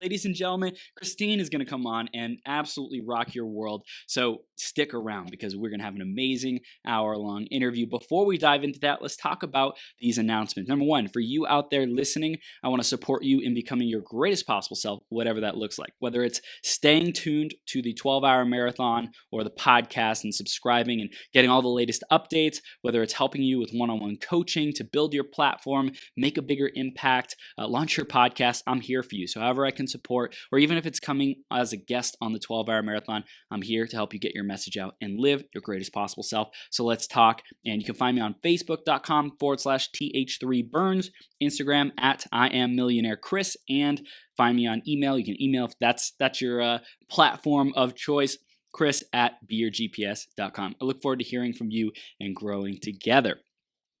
Ladies and gentlemen, Christine is going to come on and absolutely rock your world. So stick around because we're going to have an amazing hour-long interview. Before we dive into that, let's talk about these announcements. Number one, for you out there listening, I want to support you in becoming your greatest possible self, whatever that looks like. Whether it's staying tuned to the 12-hour marathon or the podcast and subscribing and getting all the latest updates, whether it's helping you with one-on-one coaching to build your platform, make a bigger impact, launch your podcast, I'm here for you. So however I can support, or even if it's coming as a guest on the 12-hour marathon, I'm here to help you get your message out and live your greatest possible self. So let's talk. And you can find me on facebook.com/th3burns, Instagram at IamMillionaireChris, and find me on email. You can email if that's your platform of choice, chris@beyourgps.com. I look forward to hearing from you and growing together.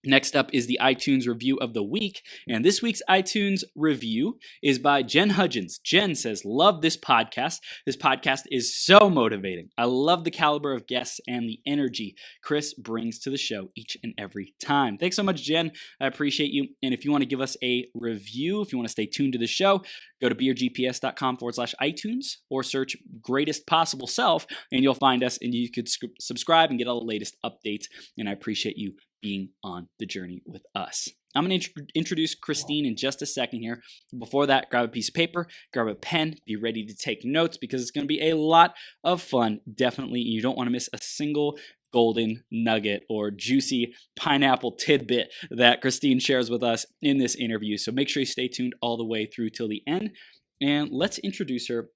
Next up is the iTunes review of the week, and this week's iTunes review is by Jen Hudgens. Jen says, love this podcast. This podcast is so motivating. I love the caliber of guests and the energy Chris brings to the show each and every time. Thanks so much, Jen. I appreciate you. And if you want to give us a review, if you want to stay tuned to the show, go to beyourgps.com/iTunes or search Greatest Possible Self, and you'll find us, and you could subscribe and get all the latest updates. And I appreciate you being on the journey with us. I'm going to introduce Christine in just a second here. Before that, grab a piece of paper, grab a pen, be ready to take notes because it's going to be a lot of fun. Definitely, you don't want to miss a single golden nugget or juicy pineapple tidbit that Christine shares with us in this interview. So make sure you stay tuned all the way through till the end. And let's introduce her,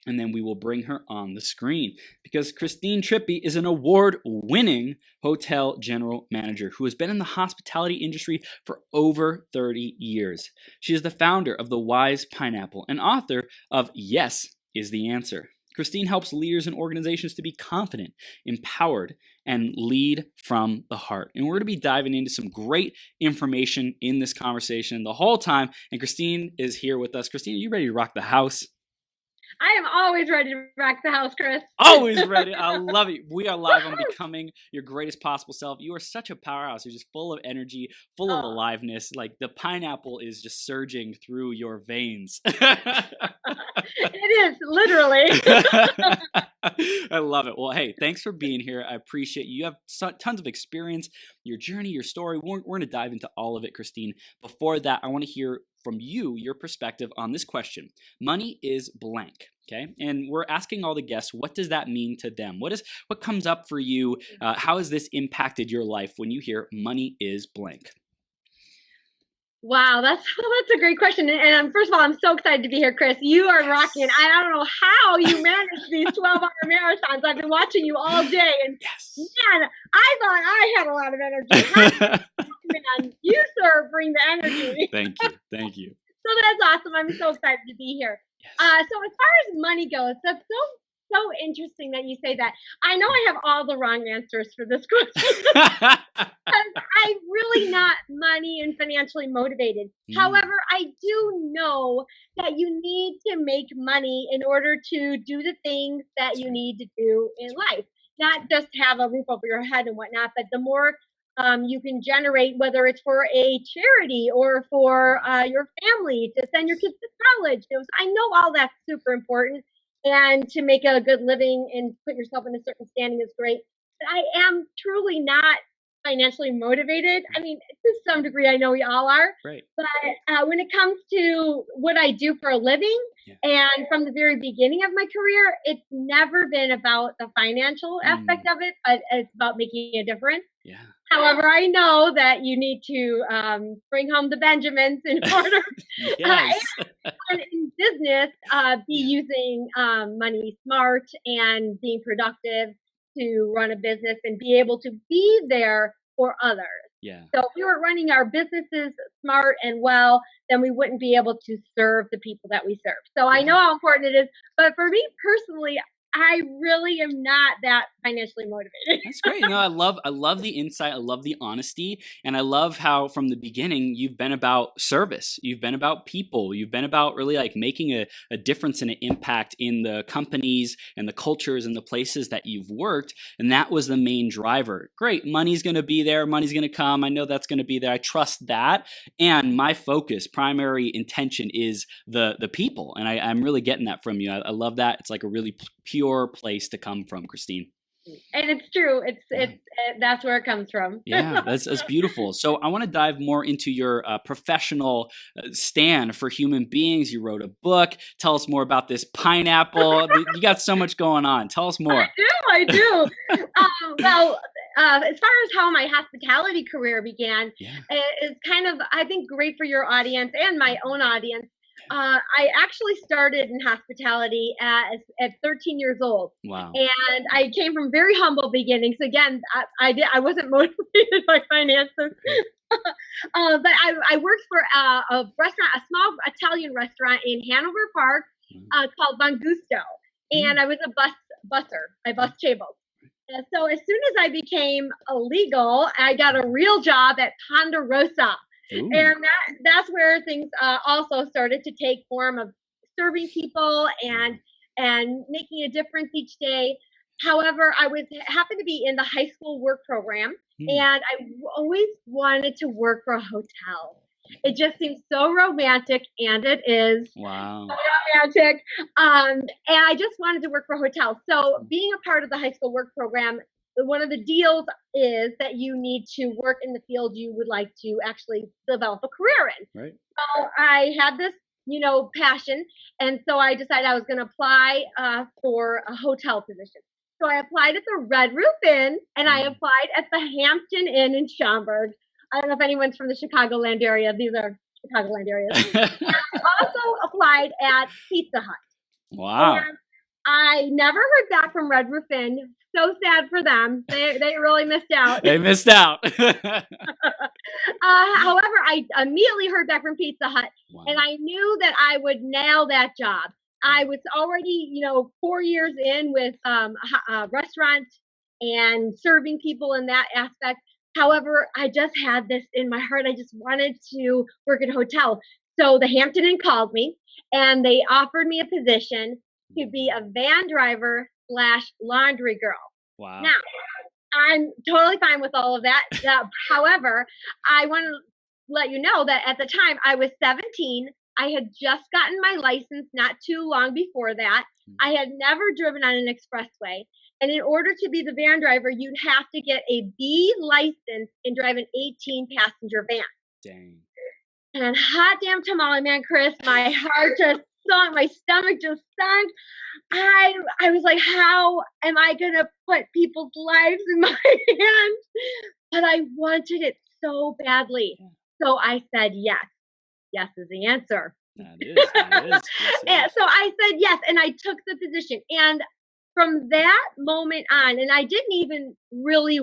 and then we will bring her on the screen because Christine Trippi is an award-winning hotel general manager who has been in the hospitality industry for over 30 years. She is the founder of The Wise Pineapple and author of Yes is the Answer. Christine helps leaders and organizations to be confident, empowered, and lead from the heart. And we're going to be diving into some great information in this conversation the whole time. And Christine is here with us. Christine, are you ready to rock the house? I am always ready to rock the house, Chris. Always ready. I love it. We are live on Becoming Your Greatest Possible Self. You are such a powerhouse. You're just full of energy, full of aliveness. Like the pineapple is just surging through your veins. It is, literally. I love it. Well, hey, thanks for being here. I appreciate you. You have tons of experience, your journey, your story. We're going to dive into all of it, Christine. Before that, I want to hear from you, your perspective on this question. Money is blank, okay? And we're asking all the guests, what does that mean to them? What comes up for you? How has this impacted your life when you hear money is blank? Wow, that's a great question. And first of all, I'm so excited to be here, Chris. You are rocking. I don't know how you manage these 12-hour marathons. I've been watching you all day, and man, I thought I had a lot of energy. Man, you, sir, bring the energy. Thank you. So that's awesome. I'm so excited to be here. Yes. So as far as money goes, that's so interesting that you say that. I know I have all the wrong answers for this question. I'm really not money and financially motivated. However, I do know that you need to make money in order to do the things that you need to do in life. Not just have a roof over your head and whatnot, but the more you can generate, whether it's for a charity or for your family to send your kids to college. I know all that's super important, and to make a good living and put yourself in a certain standing is great. But I am truly not financially motivated. I mean, to some degree, I know we all are. Right. But when it comes to what I do for a living, and from the very beginning of my career, it's never been about the financial aspect of it, but it's about making a difference. Yeah. However, I know that you need to bring home the Benjamins in order and in business, be using money smart and being productive to run a business and be able to be there for others. Yeah. So if we were running our businesses smart and well, then we wouldn't be able to serve the people that we serve. So I know how important it is. But for me personally, I really am not that financially motivated. That's great. No, I love the insight. I love the honesty. And I love how from the beginning you've been about service. You've been about people. You've been about really like making a difference and an impact in the companies and the cultures and the places that you've worked. And that was the main driver. Great. Money's going to be there. Money's going to come. I know that's going to be there. I trust that. And my focus, primary intention is the people. And I'm really getting that from you. I love that. It's like a really pure place to come from, Christine. And it's true. It's that's where it comes from. Yeah, that's beautiful. So I want to dive more into your professional stand for human beings. You wrote a book. Tell us more about this pineapple. You got so much going on. Tell us more. I do. Well, as far as how my hospitality career began, it's kind of, I think, great for your audience and my own audience. I actually started in hospitality at 13 years old. Wow. And I came from very humble beginnings. Again, I wasn't motivated by finances. But I worked for a restaurant, a small Italian restaurant in Hanover Park called Bon Gusto. And I was a busser. I bussed tables. And so as soon as I became legal, I got a real job at Ponderosa. Ooh. And that's where things also started to take form of serving people and making a difference each day. However, I happened to be in the high school work program, and I always wanted to work for a hotel. It just seems so romantic, and it is. Wow. So romantic. And I just wanted to work for a hotel. So being a part of the high school work program, one of the deals is that you need to work in the field you would like to actually develop a career in. Right. So I had this, passion. And so I decided I was going to apply for a hotel position. So I applied at the Red Roof Inn, and I applied at the Hampton Inn in Schaumburg. I don't know if anyone's from the Chicagoland area. These are Chicagoland areas. I also applied at Pizza Hut. Wow. And I never heard back from Red Roof Inn. So sad for them. They really missed out. They missed out. However, I immediately heard back from Pizza Hut, and I knew that I would nail that job. I was already, 4 years in with restaurants and serving people in that aspect. However, I just had this in my heart. I just wanted to work at a hotel. So the Hampton Inn called me, and they offered me a position to be a van driver / laundry girl. Wow. Now, I'm totally fine with all of that. However, I want to let you know that at the time I was 17. I had just gotten my license not too long before that. I had never driven on an expressway. And in order to be the van driver, you'd have to get a B license and drive an 18-passenger van. Dang. And hot damn tamale, man, Chris, my heart just sunk, my stomach just sunk. I was like, how am I going to put people's lives in my hands? But I wanted it so badly. So I said yes. Yes is the answer. That is. Yes, and so I said yes, and I took the position. And from that moment on, and I wasn't even really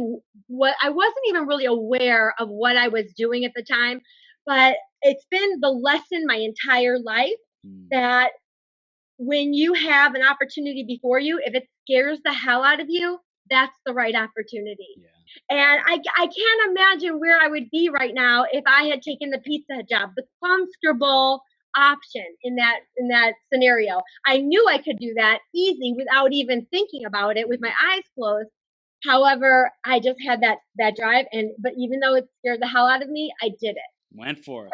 aware of what I was doing at the time, but it's been the lesson my entire life that when you have an opportunity before you, if it scares the hell out of you, that's the right opportunity. Yeah. And I can't imagine where I would be right now if I had taken the Pizza Hut job, the comfortable option in that scenario. I knew I could do that easy without even thinking about it with my eyes closed. However, I just had that drive, but even though it scared the hell out of me, I did it. Went for it.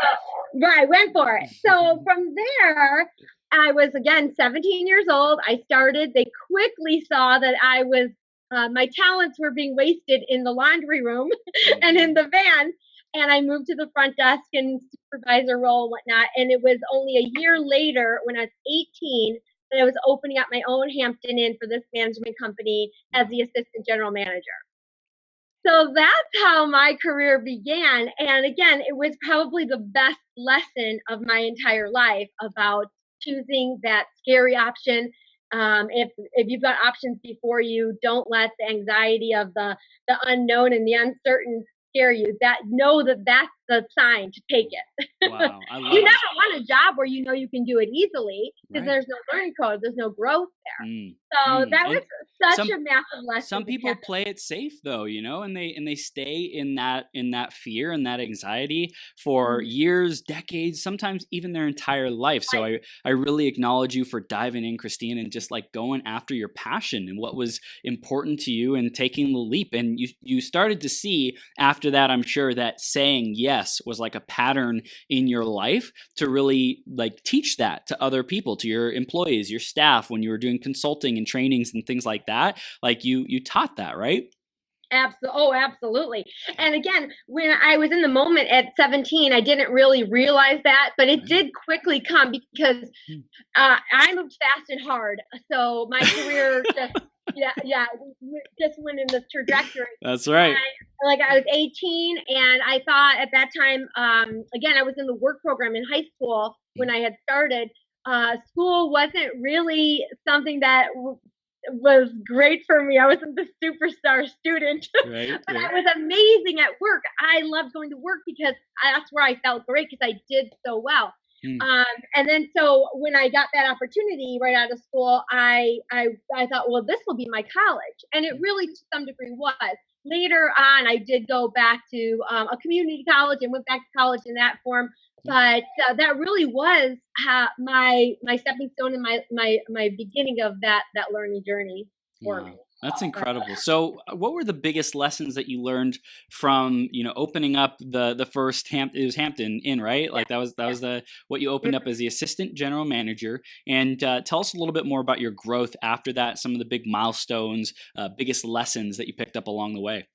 Right, went for it. So from there, I was again 17 years old. I started. They quickly saw that I was my talents were being wasted in the laundry room and in the van. And I moved to the front desk and supervisor role and whatnot. And it was only a year later, when I was 18, that I was opening up my own Hampton Inn for this management company as the assistant general manager. So that's how my career began. And again, it was probably the best lesson of my entire life about choosing that scary option. If you've got options before you, don't let the anxiety of the unknown and the uncertain scare you. Know that that's sign to take it. Wow, I love You it. never want a job where you know you can do it easily because Right. there's no learning curve, there's no growth there. Mm. So that And was such some a massive lesson some to people have. play it safe though, and they stay in that fear and that anxiety for years, decades, sometimes even their entire life. So I really acknowledge you for diving in, Christine, and just like going after your passion and what was important to you and taking the leap. And you started to see after that, I'm sure, that saying yes was like a pattern in your life to really like teach that to other people, to your employees, your staff, when you were doing consulting and trainings and things like that. Like you taught that, right? Absolutely. And again, when I was in the moment at 17, I didn't really realize that, but it did quickly come because I moved fast and hard. So my career just went in this trajectory. That's right. I was 18 and I thought at that time, again, I was in the work program in high school when I had started. School wasn't really something that was great for me. I wasn't the superstar student, Right, but right. I was amazing at work. I loved going to work because that's where I felt great because I did so well. And then so when I got that opportunity right out of school, I thought, well, this will be my college, and it really to some degree was. Later on, I did go back to a community college and went back to college in that form. But that really was my stepping stone and my beginning of that learning journey for me. That's incredible. So, what were the biggest lessons that you learned from opening up the first it was Hampton Inn, right? Like that was the what you opened up as the assistant general manager. And tell us a little bit more about your growth after that. Some of the big milestones, biggest lessons that you picked up along the way.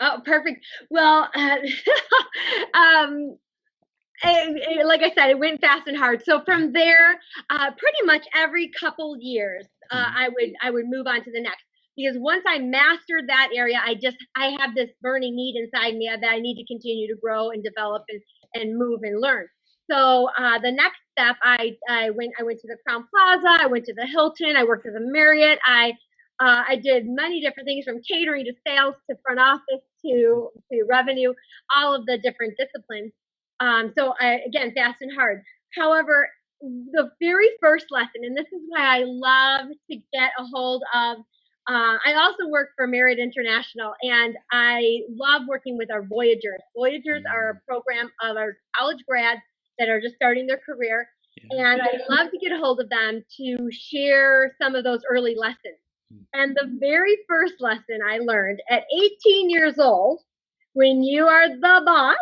Oh, perfect. Well, like I said, it went fast and hard. So from there, pretty much every couple years, I would move on to the next. Because once I mastered that area, I have this burning need inside me that I need to continue to grow and develop and move and learn. So the next step, I went to the Crown Plaza, I went to the Hilton, I worked at the Marriott, I did many different things from catering to sales to front office to revenue, all of the different disciplines. So again, fast and hard. However, the very first lesson, and this is why I love to get a hold of. I also work for Marriott International, and I love working with our Voyagers. Voyagers are a program of our college grads that are just starting their career, and I love to get a hold of them to share some of those early lessons. And the very first lesson I learned at 18 years old, when you are the boss,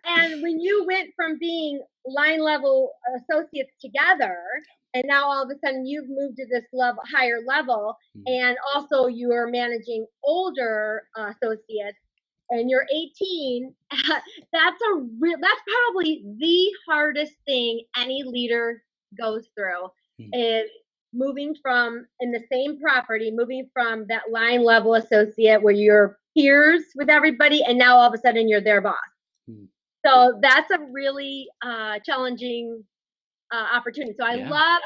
and when you went from being line level associates together, and now all of a sudden you've moved to this higher level, and also you are managing older associates, and you're 18, that's probably the hardest thing any leader goes through is moving from in the same property, moving from that line level associate where you're peers with everybody, and now all of a sudden you're their boss. So that's a really challenging opportunity. So I love,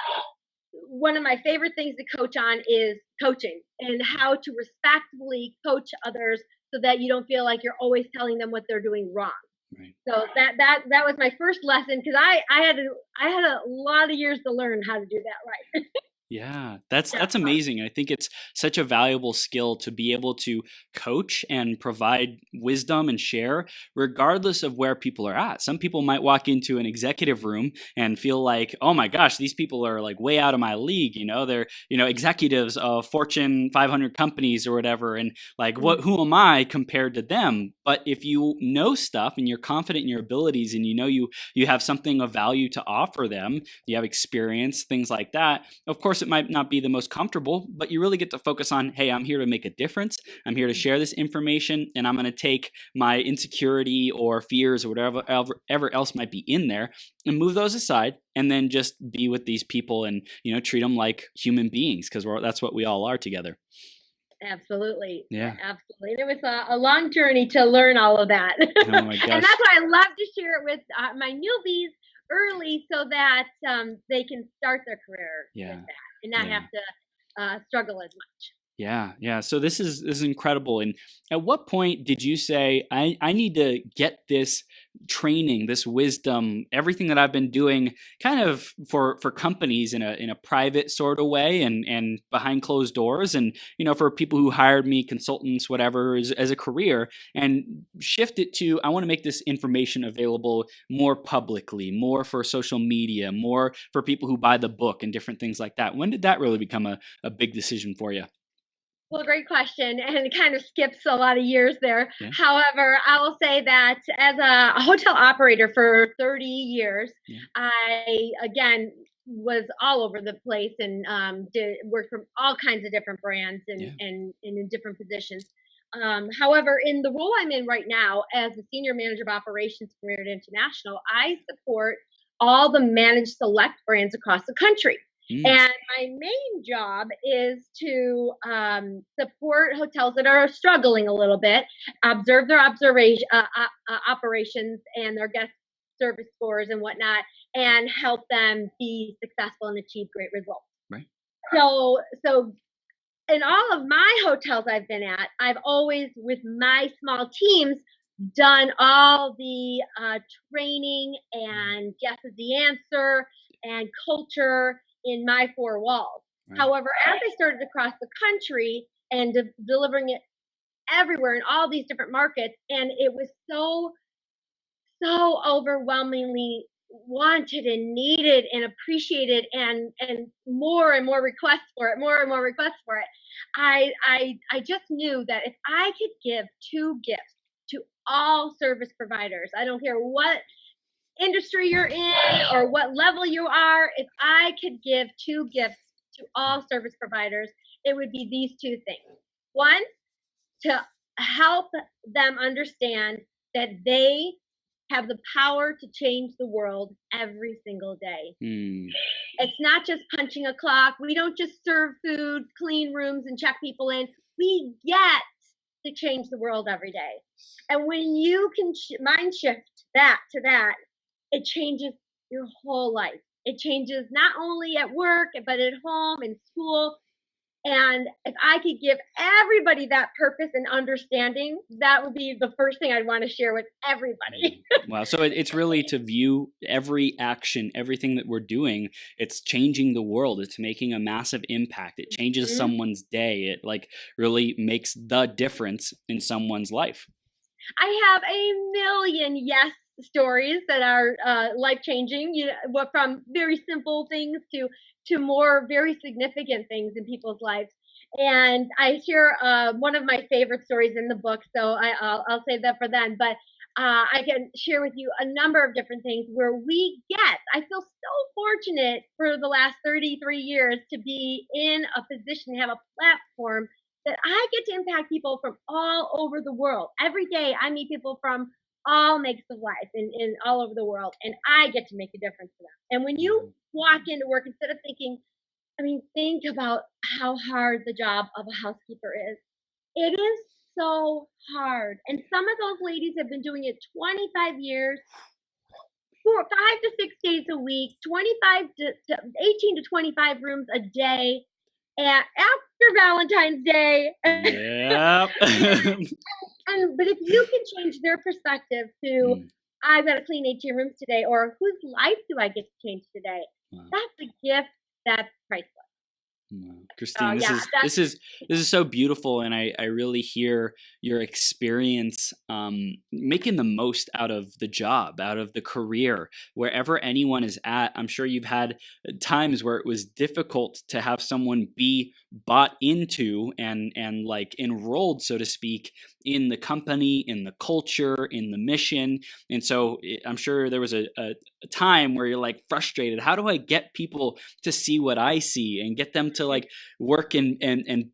one of my favorite things to coach on is coaching and how to respectfully coach others so that you don't feel like you're always telling them what they're doing wrong. Right. So that was my first lesson, because I had a lot of years to learn how to do that right. Yeah, that's amazing. I think it's such a valuable skill to be able to coach and provide wisdom and share regardless of where people are at. Some people might walk into an executive room and feel like, oh my gosh, these people are like way out of my league. They're, executives of Fortune 500 companies or whatever. And like, who am I compared to them? But if you know stuff and you're confident in your abilities and you have something of value to offer them, you have experience, things like that. Of course, it might not be the most comfortable, but you really get to focus on, hey, I'm here to make a difference. I'm here to share this information, and I'm going to take my insecurity or fears or whatever else might be in there and move those aside, and then just be with these people and treat them like human beings, because that's what we all are together. Absolutely. Yeah. Absolutely. And it was a long journey to learn all of that. Oh my gosh. And that's why I love to share it with my newbies early so that they can start their career with that and not have to struggle as much. Yeah. So this is incredible. And at what point did you say, I need to get this training, this wisdom, everything that I've been doing kind of for companies in a private sort of way and behind closed doors, and for people who hired me, consultants, whatever, as a career, and shift it to, I want to make this information available more publicly, more for social media, more for people who buy the book and different things like that. When did that really become a big decision for you? Well, great question, and it kind of skips a lot of years there. Yeah. However, I will say that as a hotel operator for 30 years, Yeah. I, again, was all over the place and did work for all kinds of different brands and in different positions. However, in the role I'm in right now as the Senior Manager of Operations for Marriott International, I support all the managed select brands across the country. And my main job is to support hotels that are struggling a little bit, observe their operations and their guest service scores and whatnot, and help them be successful and achieve great results. Right. So in all of my hotels I've been at, I've always, with my small teams, done all the training and guess is the answer and culture in my four walls. Right. However, as I started across the country and delivering it everywhere in all these different markets, and it was so overwhelmingly wanted and needed and appreciated, and more and more requests for it, I just knew that if I could give two gifts to all service providers, I don't care what industry you're in or what level you are, if I could give two gifts to all service providers, it would be these two things. One, to help them understand that they have the power to change the world every single day. It's not just punching a clock. We don't just serve food, clean rooms, and check people in. We get to change the world every day. And when you can mind shift that to that, it changes your whole life. It changes not only at work, but at home and school. And if I could give everybody that purpose and understanding, that would be the first thing I'd want to share with everybody. Wow. So it's really to view every action, everything that we're doing, it's changing the world. It's making a massive impact. It changes someone's day. It really makes the difference in someone's life. I have a million yes stories that are life-changing, from very simple things to more very significant things in people's lives. And I share one of my favorite stories in the book, so I'll save that for then. But I can share with you a number of different things where I feel so fortunate for the last 33 years to be in a position to have a platform that I get to impact people from all over the world. Every day I meet people from all makes of life in all over the world, and I get to make a difference for them. And when you walk into work, instead of think about how hard the job of a housekeeper is. It is so hard. And some of those ladies have been doing it 25 years, 5 to 6 days a week, 18 to 25 rooms a day. And after Valentine's Day, Yep. but if you can change their perspective to, I've got to clean 18 rooms today, or whose life do I get to change today? That's a gift that's priceless. Christine, this is so beautiful, and I really hear your experience making the most out of the job, out of the career, wherever anyone is at. I'm sure you've had times where it was difficult to have someone be bought into and enrolled, so to speak, in the company, in the culture, in the mission. And so I'm sure there was a time where you're frustrated. How do I get people to see what I see and get them to work and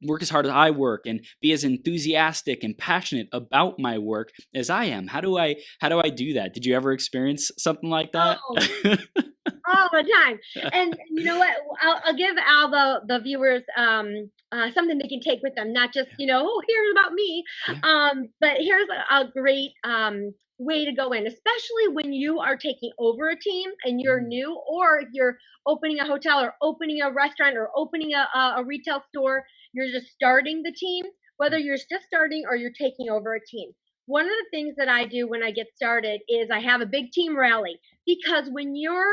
work as hard as I work and be as enthusiastic and passionate about my work as I am? How do I do that? Did you ever experience something like that? All the time. And you know what? I'll give all the viewers something they can take with them, not just here's about me. But here's a great way to go in, especially when you are taking over a team and you're new, or if you're opening a hotel or opening a restaurant or opening a retail store, you're just starting the team, whether you're just starting or you're taking over a team. One of the things that I do when I get started is I have a big team rally, because when your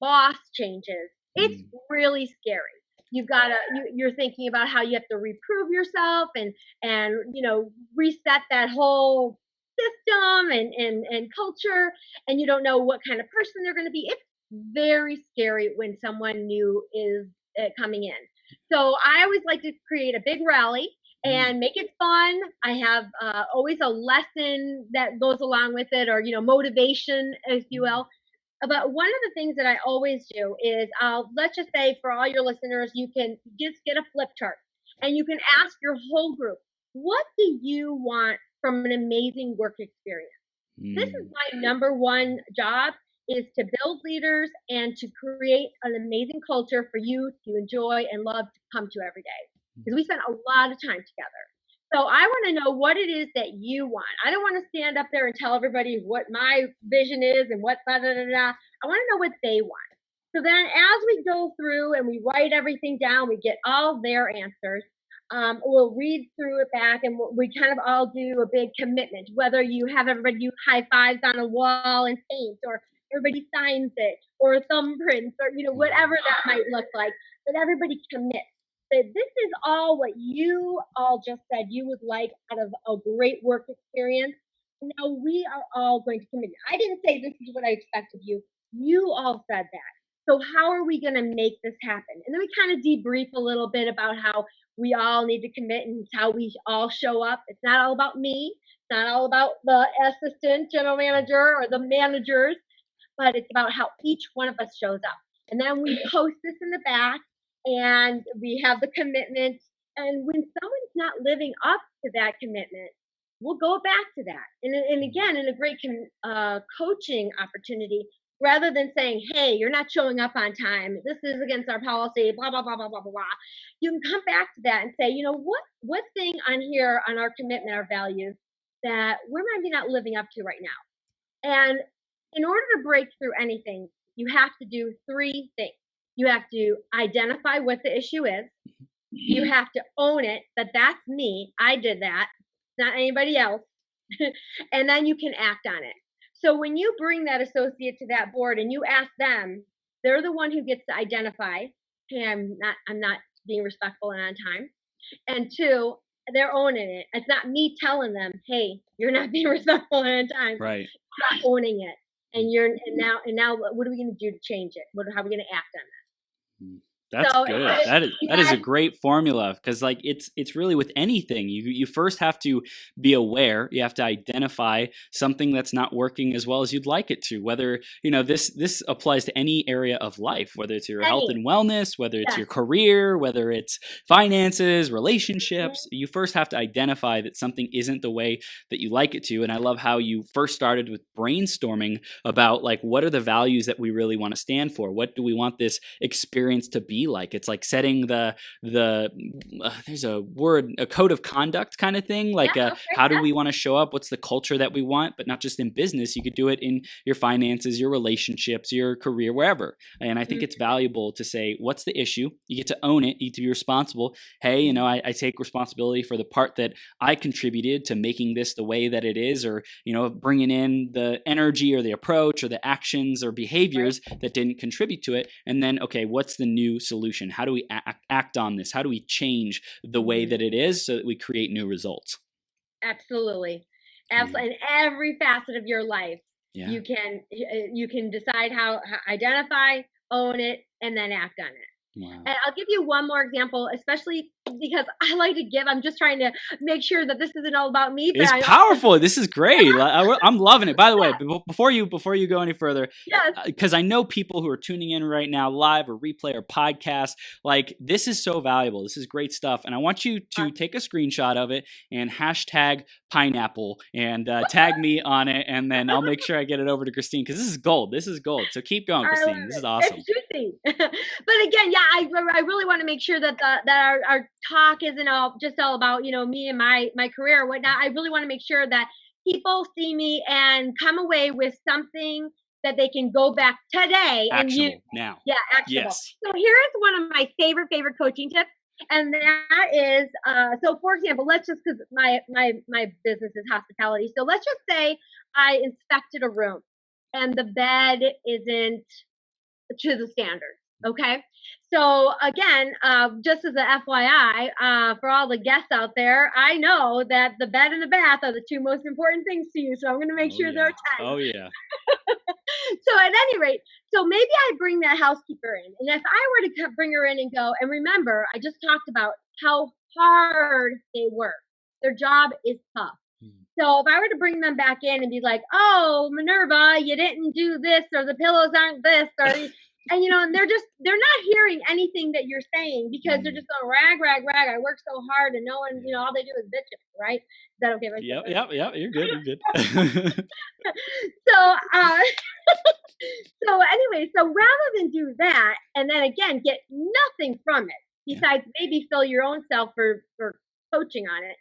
boss changes, it's really scary. You're thinking about how you have to reprove yourself and reset that whole system and culture, and you don't know what kind of person they're going to be. It's very scary when someone new is coming in. So I always like to create a big rally and make it fun. I have always a lesson that goes along with it, or motivation, if you will. But one of the things that I always do is, let's just say for all your listeners, you can just get a flip chart and you can ask your whole group, what do you want from an amazing work experience? This is my number one job, is to build leaders and to create an amazing culture for you to enjoy and love to come to every day. Because we spend a lot of time together. So I want to know what it is that you want. I don't want to stand up there and tell everybody what my vision is and what da da da da. I want to know what they want. So then as we go through and we write everything down, we get all their answers. We'll read through it back, and we kind of all do a big commitment, whether you have everybody do high fives on a wall and paint, or everybody signs it, or thumbprints, or whatever that might look like, but everybody commits. But this is all what you all just said you would like out of a great work experience. Now we are all going to commit. I didn't say this is what I expect of you. You all said that. So how are we going to make this happen? And then we kind of debrief a little bit about how we all need to commit and how we all show up. It's not all about me. It's not all about the assistant general manager or the managers, but it's about how each one of us shows up. And then we post this in the back, and we have the commitment. And when someone's not living up to that commitment, we'll go back to that. And again, in a great coaching opportunity, rather than saying, hey, you're not showing up on time, this is against our policy, blah, blah, blah, blah, blah, blah, blah. You can come back to that and say, what thing on here on our commitment, our values, that we're maybe not living up to right now. And in order to break through anything, you have to do three things. You have to identify what the issue is. You have to own it, that that's me. I did that, not anybody else. And then you can act on it. So when you bring that associate to that board and you ask them, they're the one who gets to identify, hey, I'm not being respectful and on time. And two, they're owning it. It's not me telling them, hey, you're not being respectful and on time. Right. You're not owning it. And now what are we going to do to change it? How are we going to act on that? That's good. That is a great formula, because like it's really with anything. You first have to be aware. You have to identify something that's not working as well as you'd like it to. Whether this applies to any area of life, whether it's your health and wellness, whether it's your career, whether it's finances, relationships. You first have to identify that something isn't the way that you like it to. And I love how you first started with brainstorming about like, what are the values that we really want to stand for? What do we want this experience to be like? It's like setting there's a code of conduct kind of thing, like how do we want to show up, what's the culture that we want, but not just in business. You could do it in your finances, your relationships, your career, wherever. And I think it's valuable to say, what's the issue? You get to own it. You get to be responsible. Hey, I take responsibility for the part that I contributed to making this the way that it is, or bringing in the energy or the approach or the actions or behaviors that didn't contribute to it. And then, okay, what's the new solution? How do we act on this? How do we change the way that it is so that we create new results? Absolutely. In every facet of your life, you can decide how identify, own it, and then act on it. Wow. And I'll give you one more example, especially because I like to give. I'm just trying to make sure that this isn't all about me. It's powerful. This is great. I'm loving it. By the way, before you go any further, because I know people who are tuning in right now, live or replay or podcast, like this is so valuable. This is great stuff, and I want you to take a screenshot of it and hashtag pineapple and tag me on it, and then I'll make sure I get it over to Christine, because this is gold. This is gold. So keep going, Christine. This is awesome. It's juicy. But again, I really want to make sure that our talk isn't all about me and my career or whatnot. I really want to make sure that people see me and come away with something that they can go back today and use. Actionable now. Yeah, actionable. Yes. So here's one of my favorite coaching tips. And that is, so for example, let's just, because my business is hospitality. So let's just say I inspected a room and the bed isn't to the standard. Okay. So again, just as a FYI, for all the guests out there, I know that the bed and the bath are the two most important things to you. So I'm going to make sure they're tight. Oh yeah. So at any rate, so maybe I bring that housekeeper in. And if I were to bring her in and go, and remember, I just talked about how hard they work. Their job is tough. So if I were to bring them back in and be like, oh, Minerva, you didn't do this, or the pillows aren't this, or, and and they're not hearing anything that you're saying because they're just going rag. I work so hard and no one, all they do is bitch at me, right? Is that okay? Yep. You're good. So, so anyway, so rather than do that, and then again, get nothing from it, besides maybe fill your own self for coaching on it,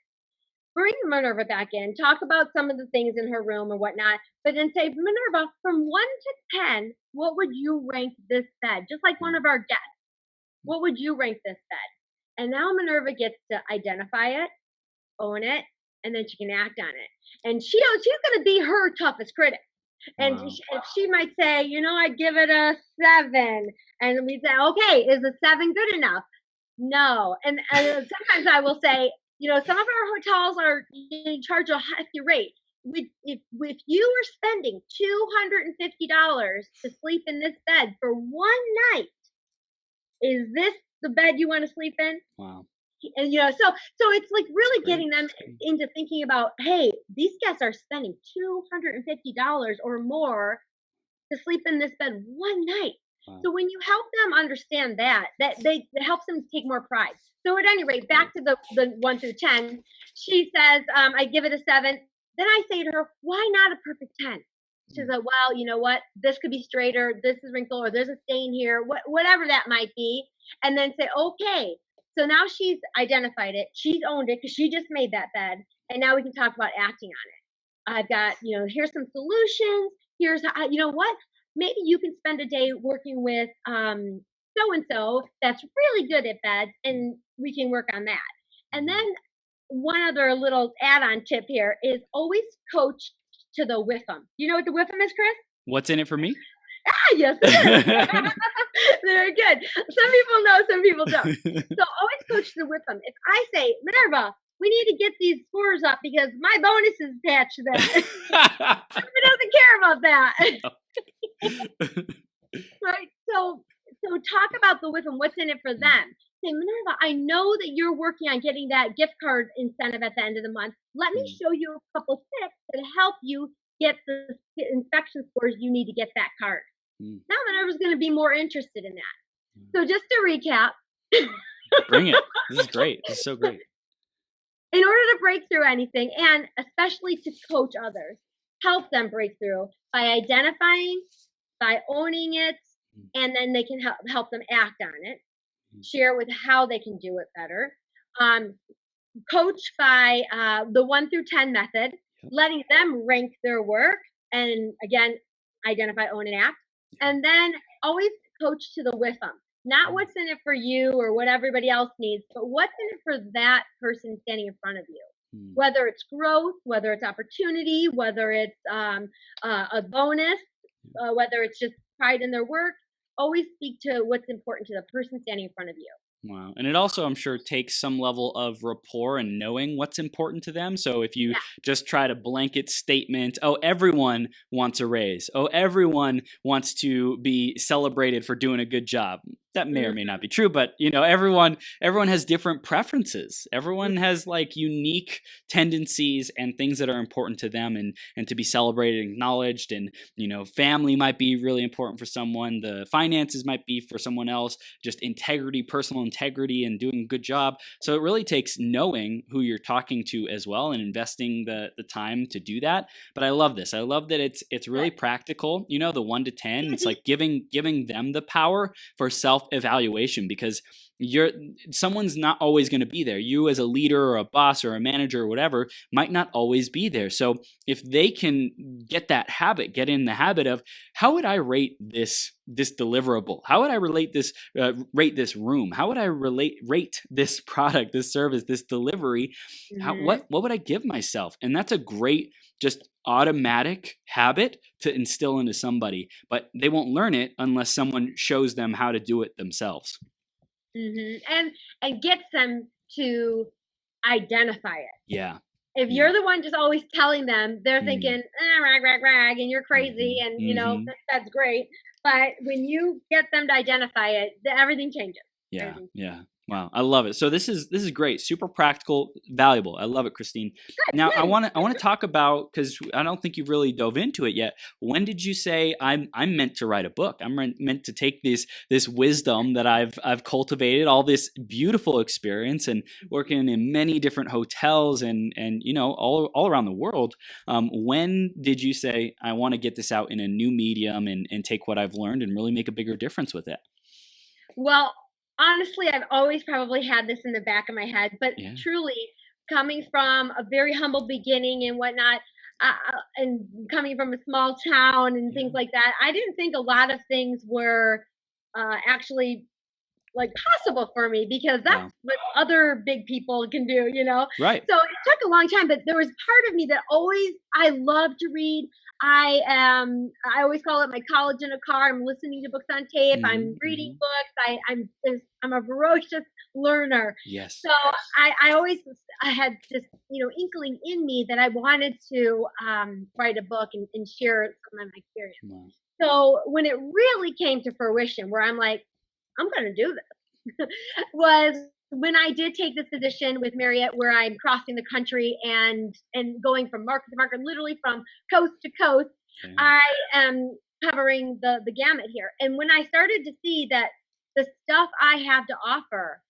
bring Minerva back in, talk about some of the things in her room or whatnot, but then say, Minerva, from 1 to 10, what would you rank this bed? Just like one of our guests. What would you rank this bed? And now Minerva gets to identify it, own it, and then she can act on it. And she's going to be her toughest critic. And if she might say, I'd give it a 7. And we say, okay, is a 7 good enough? No. And sometimes I will say, some of our hotels are charge a hefty rate. If you were spending $250 to sleep in this bed for one night, is this the bed you want to sleep in? Wow. And so it's like really getting them into thinking about, hey, these guests are spending $250 or more to sleep in this bed one night. Wow. So when you help them understand that it helps them take more pride. So at any rate, back to the 1 through 10, she says, I give it a 7. Then I say to her, why not a perfect 10? She says, well, you know what? This could be straighter. This is wrinkled, or there's a stain here, whatever that might be. And then say, okay. So now she's identified it. She's owned it because she just made that bed. And now we can talk about acting on it. I've got, here's some solutions. Here's how, what? Maybe you can spend a day working with so-and-so that's really good at beds, and we can work on that. And then one other little add-on tip here is always coach to the WIFM. You know what the WIFM is, Chris? What's in it for me? Yes, it is. Very good. Some people know, some people don't. So always coach the WIFM. If I say, Minerva, we need to get these scores up because my bonus is attached to that. Who doesn't care about that? Right. So talk about the WIFM. What's in it for them? Say, Minerva, I know that you're working on getting that gift card incentive at the end of the month. Let me show you a couple tips that help you get the inspection scores you need to get that card. Now Minerva's going to be more interested in that. So just to recap. Bring it. This is great. This is so great. In order to break through anything, and especially to coach others, help them break through by identifying, by owning it, and then they can help them act on it. Share with how they can do it better. Coach by the 1 through 10 method, letting them rank their work, and again, identify, own, and act. And then always coach to the WIFM. Not what's in it for you or what everybody else needs, but what's in it for that person standing in front of you. Whether it's growth, whether it's opportunity, whether it's a bonus, whether it's just pride in their work, always speak to what's important to the person standing in front of you. Wow. And it also, I'm sure, takes some level of rapport and knowing what's important to them. So if you just try to blanket statement, oh, everyone wants a raise. Oh, everyone wants to be celebrated for doing a good job. That may or may not be true, but everyone has different preferences. Everyone has like unique tendencies and things that are important to them and to be celebrated and acknowledged. And, family might be really important for someone. The finances might be for someone else, just integrity, personal integrity, and doing a good job. So it really takes knowing who you're talking to as well and investing the time to do that. But I love this. I love that it's really practical. The 1 to 10, it's like giving them the power for self self-evaluation, because someone's not always going to be there. You as a leader or a boss or a manager or whatever might not always be there. So if they can get in the habit of, how would I rate this deliverable? How would I rate this room? How would I rate this product, this service, this delivery? What would I give myself? And that's a great, just automatic habit to instill into somebody, but they won't learn it unless someone shows them how to do it themselves. And gets them to identify it. Yeah. If you're the one just always telling them, they're thinking, rag, and you're crazy, and you know that's great. But when you get them to identify it, everything changes. Yeah, yeah. Wow, I love it. So this is great, super practical, valuable. I love it, Christine. Now I want to talk about, because I don't think you've really dove into it yet. When did you say I'm meant to write a book? I'm meant to take this wisdom that I've cultivated, all this beautiful experience, and working in many different hotels and you know all around the world. When did you say, I want to get this out in a new medium and take what I've learned and really make a bigger difference with it? Well, honestly, I've always probably had this in the back of my head, but truly, coming from a very humble beginning and whatnot, and coming from a small town and things like that, I didn't think a lot of things were actually like possible for me, because that's what other big people can do, you know? Right. So it took a long time, but there was part of me that I love to read. I always call it my college in a car. I'm listening to books on tape. I'm reading books. I'm a voracious learner. Yes. So I had this, you know, inkling in me that I wanted to write a book and share some of my experience. Wow. So when it really came to fruition, where I'm like, I'm going to do this, was when I did take this position with Marriott, where I'm crossing the country and going from market to market, literally from coast to coast. I am covering the gamut here. And when I started to see that the stuff I have to offer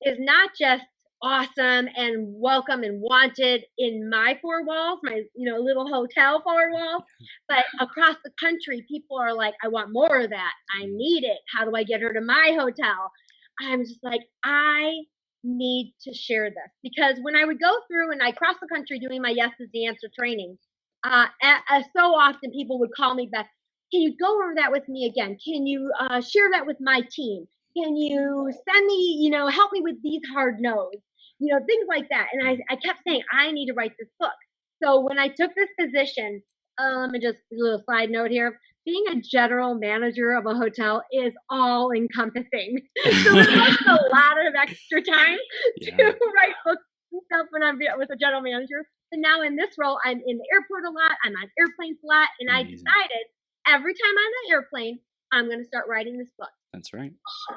is not just awesome and welcome and wanted in my four walls, my, you know, little hotel four walls, but across the country, people are like, I want more of that. I need it. How do I get her to my hotel? I'm just like, I need to share this, because when I would go through and I cross the country doing my Yes is the Answer training, so often people would call me back. Can you go over that with me again? Can you share that with my team? Can you send me, you know, help me with these hard no's? You know, things like that. And I kept saying, I need to write this book. So when I took this position, and just a little side note here, being a general manager of a hotel is all encompassing. So it takes a lot of extra time to write books and stuff when I'm with a general manager. And now in this role, I'm in the airport a lot. I'm on airplanes a lot. And I decided every time I'm on an airplane, I'm going to start writing this book. That's right.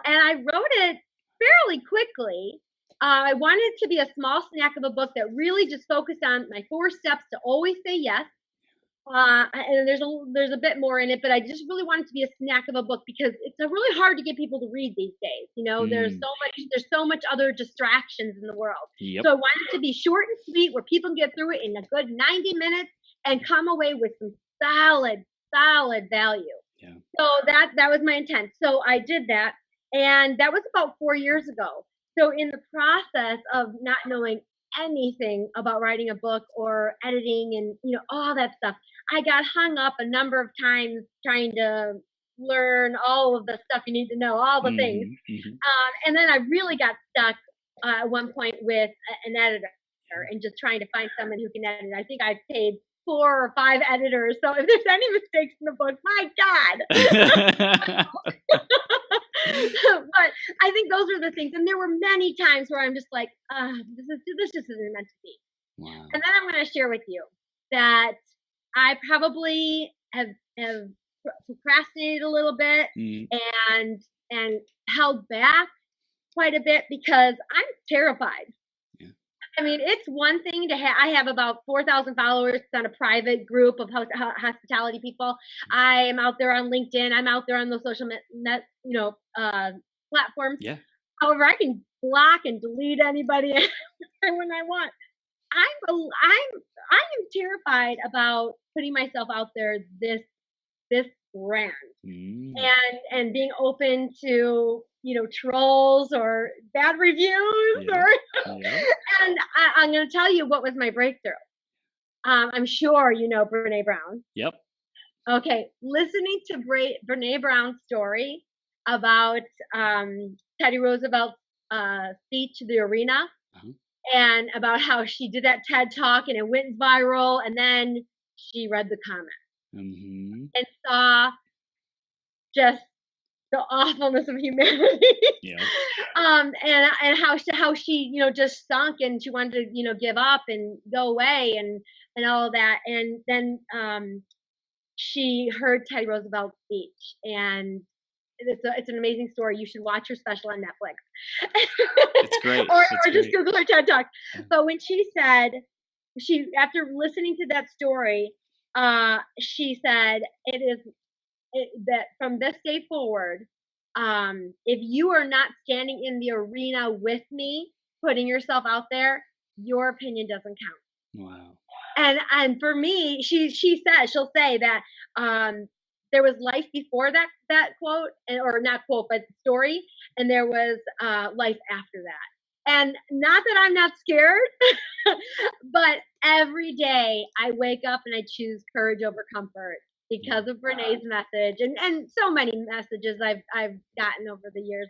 And I wrote it fairly quickly. I wanted it to be a small snack of a book that really just focused on my 4 steps to always say yes. And there's a bit more in it, but I just really wanted to be a snack of a book, because it's really hard to get people to read these days. You know, there's so much other distractions in the world. So I wanted it to be short and sweet, where people can get through it in a good 90 minutes and come away with some solid value. Yeah. So that was my intent. So I did that, and that was about 4 years ago. So in the process of not knowing anything about writing a book or editing and, you know, all that stuff, I got hung up a number of times trying to learn all of the stuff you need to know, all the things. And then I really got stuck at one point with an editor and just trying to find someone who can edit. I think I've paid 4 or 5 editors. So if there's any mistakes in the book, my God. But I think those are the things. And there were many times where I'm just like, this just isn't meant to be. Wow. And then I'm going to share with you that I probably have procrastinated a little bit and held back quite a bit, because I'm terrified. I mean, it's one thing to have. I have about 4,000 followers on a private group of hospitality people. I am out there on LinkedIn. I'm out there on those social platforms. Yeah. However, I can block and delete anybody when I want. I am terrified about putting myself out there this brand and being open to trolls or bad reviews Yep. or, Yep. and I'm going to tell you what was my breakthrough. I'm sure you know Brene Brown. Yep. Okay, listening to Brene Brown's story about Teddy Roosevelt's speech to the arena, and about how she did that TED Talk and it went viral, and then she read the comments and saw just the awfulness of humanity. Yep. And how she just sunk, and she wanted to give up and go away and all of that, and then she heard Teddy Roosevelt's speech, and it's an amazing story. You should watch her special on Netflix. It's great. or It's just great. Google her TED Talk. But when she said, after listening to that story, she said that from this day forward, if you are not standing in the arena with me, putting yourself out there, your opinion doesn't count. Wow. And for me, she'll say that there was life before that quote, or not quote, but story, and there was life after that. And not that I'm not scared, but every day I wake up and I choose courage over comfort because of Brene's message, and so many messages I've gotten over the years.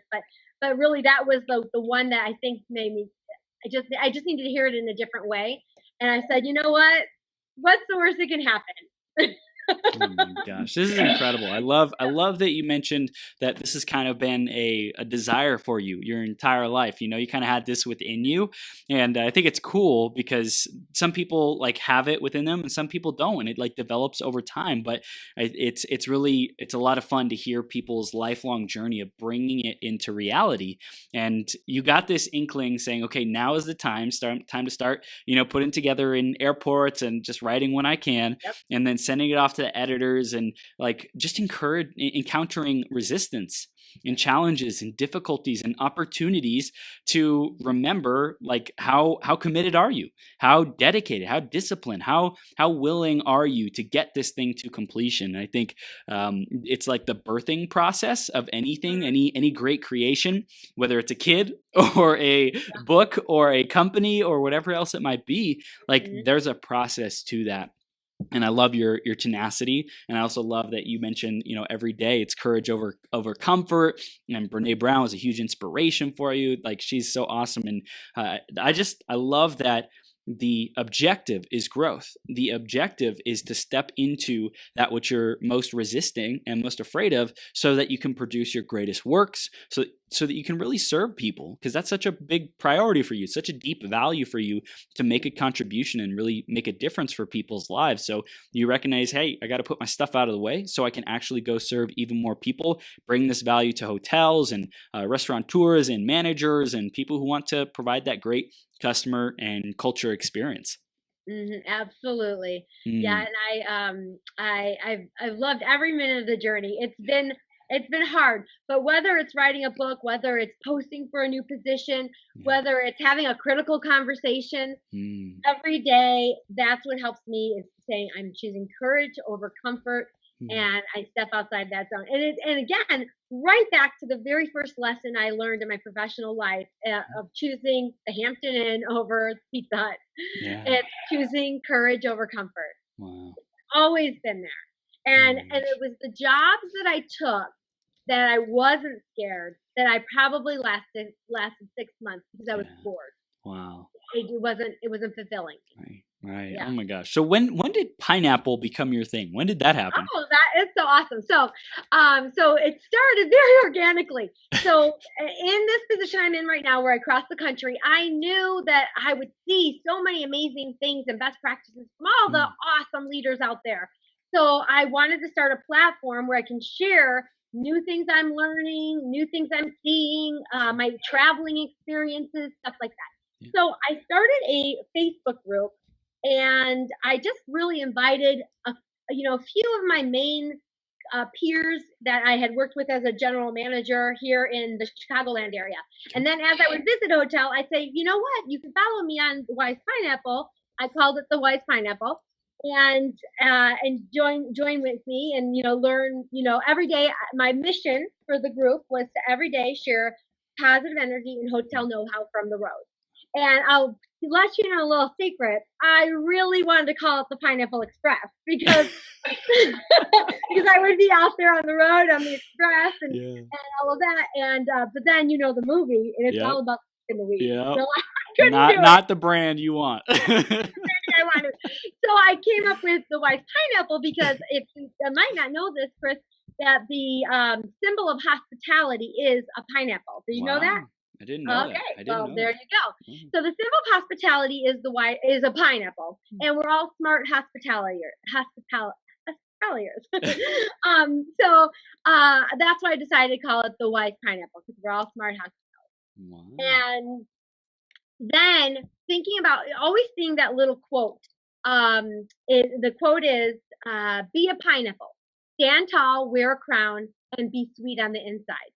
But really, that was the one that I think made me. I just needed to hear it in a different way. And I said, you know what? What's the worst that can happen? Oh my gosh, this is incredible. I love that you mentioned that this has kind of been a desire for you your entire life. You kind of had this within you, and I think it's cool because some people like have it within them and some people don't, and it like develops over time. But it's a lot of fun to hear people's lifelong journey of bringing it into reality. And you got this inkling saying, okay, now is the time to start putting together in airports and just writing when I can, and then sending it off to the editors, and like just encountering resistance and challenges and difficulties and opportunities to remember like how committed are you, how dedicated, how disciplined, how willing are you to get this thing to completion. I think it's like the birthing process of anything, any great creation, whether it's a kid or a book or a company or whatever else it might be. Like there's a process to that. And I love your tenacity, and I also love that you mentioned every day it's courage over comfort. And Brene Brown was a huge inspiration for you. Like she's so awesome, and I love that the objective is growth. The objective is to step into that which you're most resisting and most afraid of, so that you can produce your greatest works, so that you can really serve people, because that's such a big priority for you, such a deep value for you to make a contribution and really make a difference for people's lives. So you recognize, hey, I got to put my stuff out of the way so I can actually go serve even more people, bring this value to hotels and restaurateurs and managers and people who want to provide that great customer and culture experience. Absolutely. Yeah. And I've loved every minute of the journey. It's been hard, but whether it's writing a book, whether it's posting for a new position, whether it's having a critical conversation, every day, that's what helps me, is saying I'm choosing courage over comfort, and I step outside that zone. And again, right back to the very first lesson I learned in my professional life of choosing the Hampton Inn over Pizza Hut. It's choosing courage over comfort. Wow. It's always been there. And it was the jobs that I took that I wasn't scared, that I probably lasted 6 months because I was bored. Wow. It wasn't fulfilling. Right. Yeah. Oh my gosh. So when did pineapple become your thing? When did that happen? Oh, that is so awesome. So it started very organically. So in this position I'm in right now, where I cross the country, I knew that I would see so many amazing things and best practices from all the awesome leaders out there. So I wanted to start a platform where I can share new things I'm learning, new things I'm seeing, my traveling experiences, stuff like that. So I started a Facebook group, and I just really invited a few of my main peers that I had worked with as a general manager here in the Chicagoland area. And then as I would visit a hotel, I'd say, you know what, you can follow me on the Wise Pineapple. I called it the Wise Pineapple. and join with me, and learn. Every day, my mission for the group was to every day share positive energy and hotel know-how from the road. And I'll let you know a little secret. I really wanted to call it the Pineapple Express because because I would be out there on the road on the express and all of that. And but then the movie, and it's all about in the weeds. Yeah. So I couldn't do not the brand you want. I wanted. So I came up with the wise pineapple because if you might not know this, Chris, that the symbol of hospitality is a pineapple. Did you know that? I didn't know that. Okay, well, there you go. So the symbol of hospitality is a pineapple, and we're all smart hospitaliers. So that's why I decided to call it the wise pineapple, because we're all smart hospitaliers. Wow. And then thinking about always seeing that little quote. The quote is, "Be a pineapple, stand tall, wear a crown, and be sweet on the inside."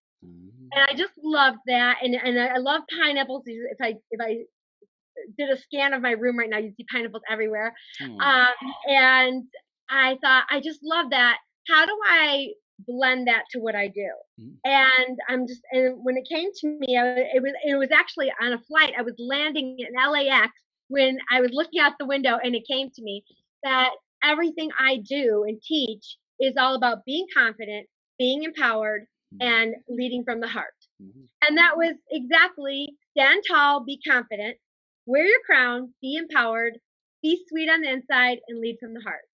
And I just loved that, and I love pineapples. If I did a scan of my room right now, you'd see pineapples everywhere. And I thought, I just love that. How do I blend that to what I do? And when it came to me, it was actually on a flight. I was landing in LAX when I was looking out the window, and it came to me that everything I do and teach is all about being confident, being empowered, and leading from the heart. And that was exactly: stand tall, be confident, wear your crown, be empowered, be sweet on the inside, and lead from the heart.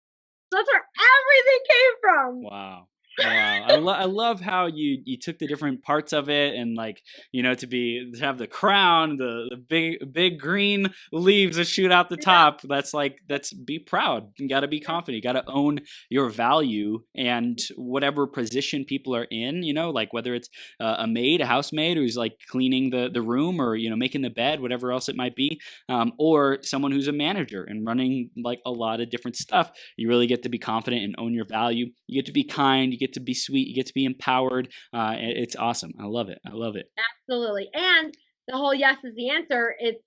So that's where everything came from. Wow. I love how you took the different parts of it, and to have the crown, the big green leaves that shoot out the top. That's be proud. You got to be confident. You got to own your value, and whatever position people are in, like whether it's a maid, a housemaid who's like cleaning the room, or making the bed, whatever else it might be, or someone who's a manager and running like a lot of different stuff. You really get to be confident and own your value. You get to be kind. You get to be sweet. You get to be empowered. It's awesome. I love it. Absolutely. And the whole yes is the answer. It's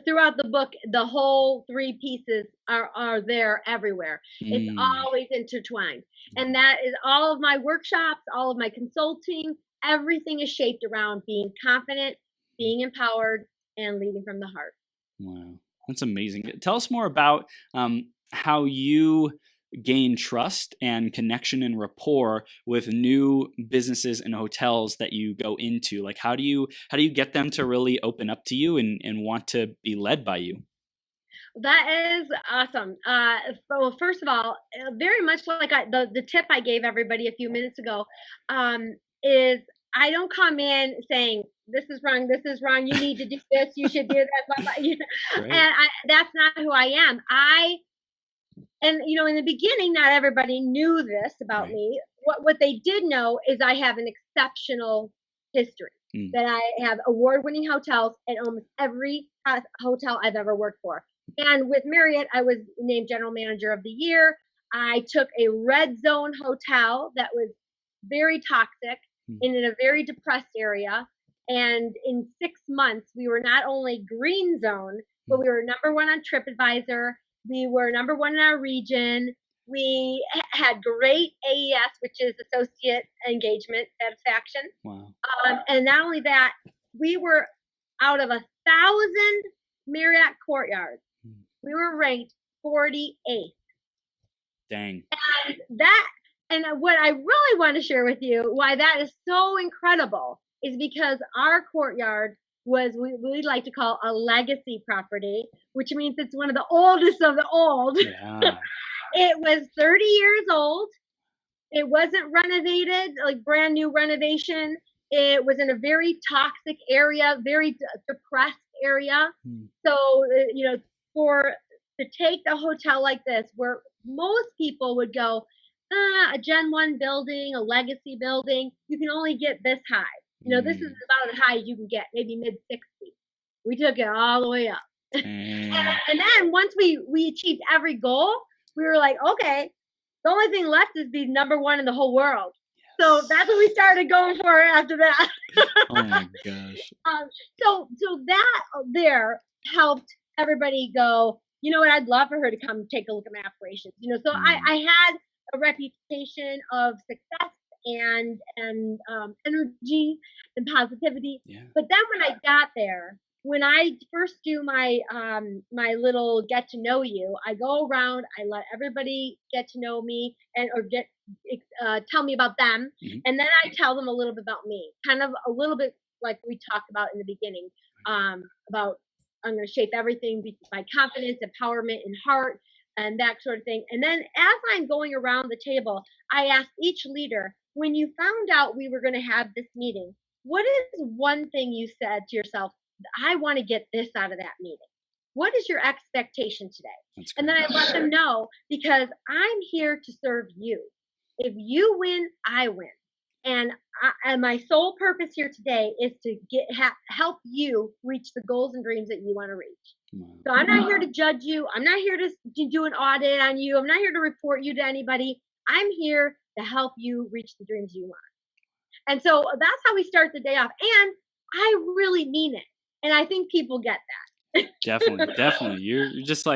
throughout the book. The whole three pieces are there everywhere. It's always intertwined. And that is all of my workshops, all of my consulting. Everything is shaped around being confident, being empowered, and leading from the heart. Wow. That's amazing. Tell us more about how you gain trust and connection and rapport with new businesses and hotels that you go into. Like, how do you get them to really open up to you and want to be led by you? That is awesome. Well, first of all, very much like the tip I gave everybody a few minutes ago, is I don't come in saying, this is wrong, you need to do this, you should do that, blah, blah, Right. And that's not who I am. And in the beginning, not everybody knew this about me. What they did know is I have an exceptional history. That I have award-winning hotels at almost every hotel I've ever worked for. And with Marriott, I was named General Manager of the Year. I took a red zone hotel that was very toxic and in a very depressed area. And in 6 months, we were not only green zone, but we were number one on TripAdvisor. We were number one in our region. We had great AES, which is Associate Engagement Satisfaction. Wow. And not only that, we were out of 1,000 Marriott courtyards. We were ranked 48th. Dang. And what I really want to share with you, why that is so incredible, is because our courtyard was we like to call a legacy property, which means it's one of the oldest of the old. Yeah. It was 30 years old. It wasn't renovated, like brand new renovation. It was in a very toxic area, very depressed area. So, to take a hotel like this, where most people would go, a Gen 1 building, a legacy building, you can only get this high. This is about as high as you can get, maybe mid-60s. We took it all the way up. And then once we achieved every goal, we were like, okay, the only thing left is be number one in the whole world. Yes. So that's what we started going for after that. Oh my gosh. So that there helped everybody go, you know what, I'd love for her to come take a look at my operations. So I had a reputation of success and energy and positivity. Yeah. But then when I got there, when I first do my my little get to know you, I go around, I let everybody get to know me or tell me about them, and then I tell them a little bit about me, kind of a little bit like we talked about in the beginning, about I'm going to shape everything by confidence, empowerment, and heart, and that sort of thing. And then as I'm going around the table, I ask each leader, when you found out we were going to have this meeting, what is one thing you said to yourself, I want to get this out of that meeting? What is your expectation today? And then I let them know, because I'm here to serve you. If you win, I win. And my sole purpose here today is to help you reach the goals and dreams that you want to reach. So I'm not here to judge you. I'm not here to do an audit on you. I'm not here to report you to anybody. I'm here to help you reach the dreams you want. And so that's how we start the day off. And I really mean it. And I think people get that. Definitely. You're just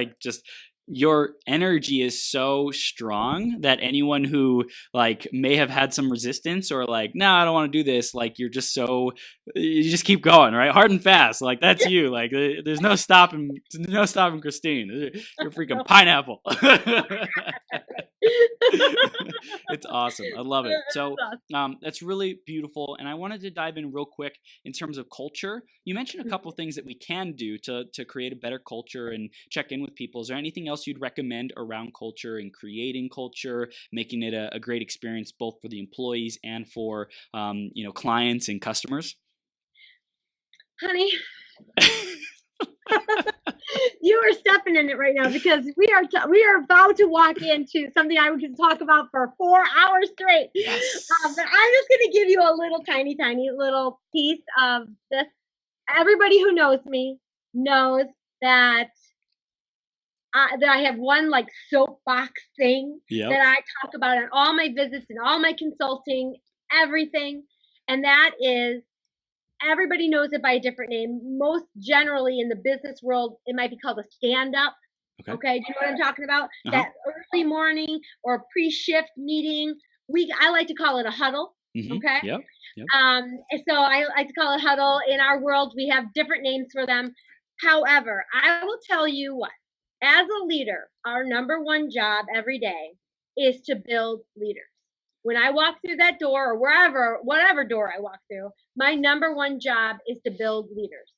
your energy is so strong that anyone who may have had some resistance or no, I don't want to do this, you just keep going, right? Hard and fast. That's you. There's no stopping Christine. You're freaking pineapple. It's awesome. I love it. So that's really beautiful. And I wanted to dive in real quick in terms of culture. You mentioned a couple things that we can do to create a better culture and check in with people. Is there anything else you'd recommend around culture and creating culture, making it a great experience both for the employees and for clients and customers? Honey, you are stepping in it right now, because we are about to walk into something I could talk about for 4 hours straight. Yes. But I'm just going to give you a little tiny little piece of this. Everybody who knows me knows that I have one soapbox thing that I talk about in all my visits and all my consulting, everything. And that is, everybody knows it by a different name. Most generally in the business world, it might be called a stand-up. Okay. Do you know what I'm talking about? That early morning or pre-shift meeting. I like to call it a huddle. Okay. Yep. So I like to call it huddle. In our world, we have different names for them. However, I will tell you what, as a leader, our number one job every day is to build leaders. When I walk through that door or whatever door I walk through, my number one job is to build leaders.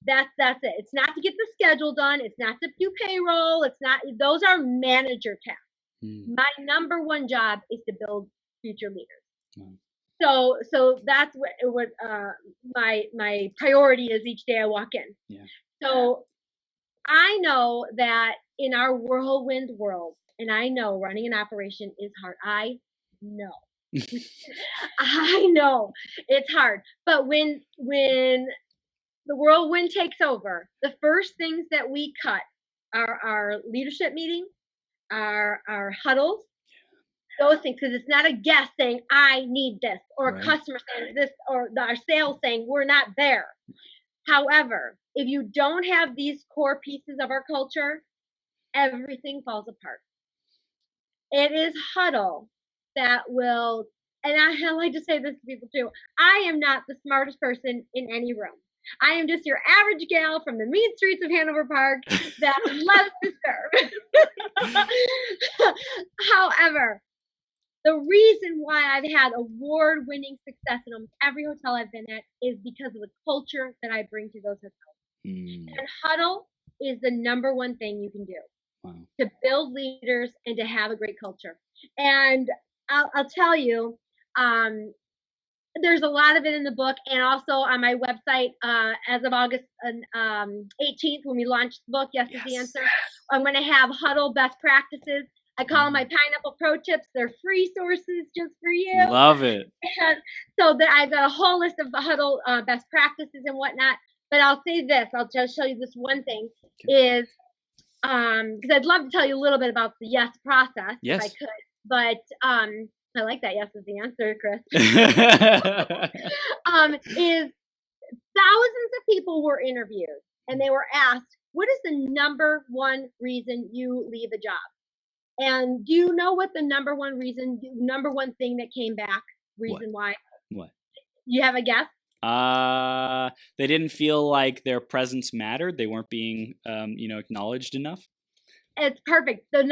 That's it. It's not to get the schedule done. It's not to do payroll. It's not, those are manager tasks. My number one job is to build future leaders. So that's what my priority is each day I walk in. So I know that in our whirlwind world, and I know running an operation is hard. I know. I know it's hard. But when the whirlwind takes over, the first things that we cut are our leadership meeting, our huddles, those things, because it's not a guest saying, I need this, or a customer saying this, or our sales saying, we're not there. However, if you don't have these core pieces of our culture, everything falls apart. It is huddle that will, and I like to say this to people too, I am not the smartest person in any room. I am just your average gal from the mean streets of Hanover Park that loves to serve. However, the reason why I've had award-winning success in almost every hotel I've been at is because of the culture that I bring to those hotels. And huddle is the number one thing you can do to build leaders and to have a great culture. And I'll tell you, there's a lot of it in the book, and also on my website as of August 18th, when we launched the book, Yes is the Answer, I'm going to have huddle best practices. I call them my pineapple pro tips. They're free sources just for you. Love it. And so that I've got a whole list of the huddle best practices and whatnot. But I'll say this. I'll just show you this one thing is because I'd love to tell you a little bit about the yes process if I could. But I like that. Yes is the answer, Chris. Is thousands of people were interviewed and they were asked, what is the number one reason you leave a job? And do you know what the number one thing that came back, reason why? What? You have a guess? They didn't feel like their presence mattered. They weren't being, acknowledged enough. It's perfect. The